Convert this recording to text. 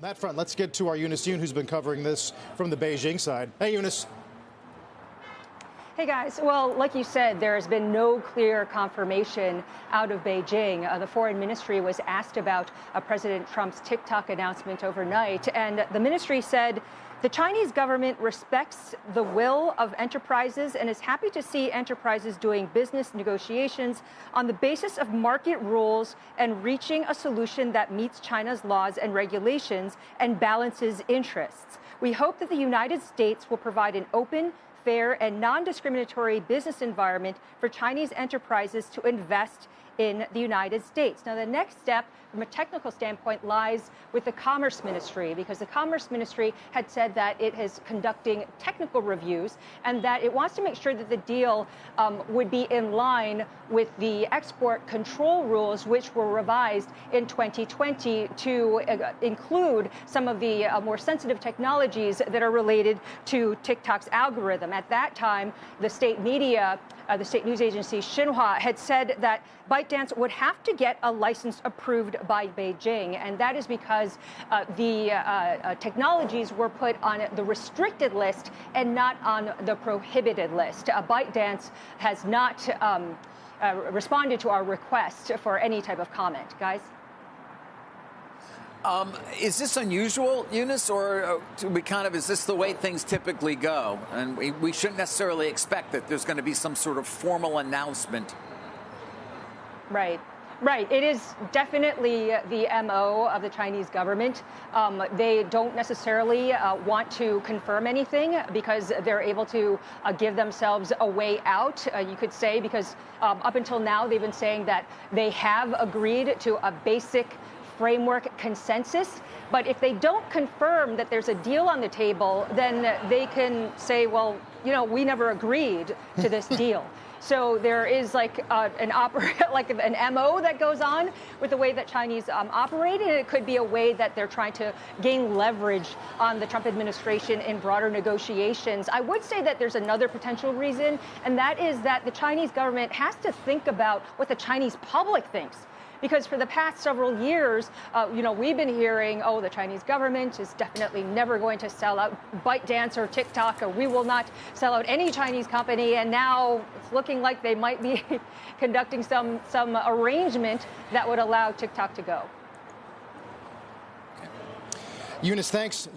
On that front, let's get to our Eunice Yoon, who's been covering this from the Beijing side. Hey, Eunice. Hey guys, well, like you said, there has been no clear confirmation out of Beijing. The foreign ministry was asked about President Trump's TikTok announcement overnight, and the ministry said the Chinese government respects the will of enterprises and is happy to see enterprises doing business negotiations on the basis of market rules and reaching a solution that meets China's laws and regulations and balances interests. We hope that the United States will provide an open, fair, and non-discriminatory business environment for Chinese enterprises to invest in the United States. Now, the next step from a technical standpoint lies with the Commerce Ministry, because the Commerce Ministry had said that it is conducting technical reviews and that it wants to make sure that the deal would be in line with the export control rules, which were revised in 2020 to include some of the more sensitive technologies that are related to TikTok's algorithm. At that time, the state media, the state news agency Xinhua, had said that ByteDance would have to get a license approved by Beijing, and that is because the technologies were put on the restricted list and not on the prohibited list. ByteDance has not responded to our request for any type of comment. Guys? Is this unusual, Eunice, or is this the way things typically go? And we shouldn't necessarily expect that there's going to be some sort of formal announcement. Right. Right. It is definitely the MO of the Chinese government. They don't necessarily want to confirm anything because they're able to give themselves a way out, you could say, because up until now they've been saying that they have agreed to a basic framework consensus. But if they don't confirm that there's a deal on the table, then they can say, well, you know, we never agreed to this deal. So there is like an MO that goes on with the way that Chinese operate, and it could be a way that they're trying to gain leverage on the Trump administration in broader negotiations. I would say that there's another potential reason, and that is that the Chinese government has to think about what the Chinese public thinks. Because for the past several years, we've been hearing, oh, the Chinese government is definitely never going to sell out ByteDance or TikTok, or we will not sell out any Chinese company. And now it's looking like they might be conducting some arrangement that would allow TikTok to go. Eunice, thanks.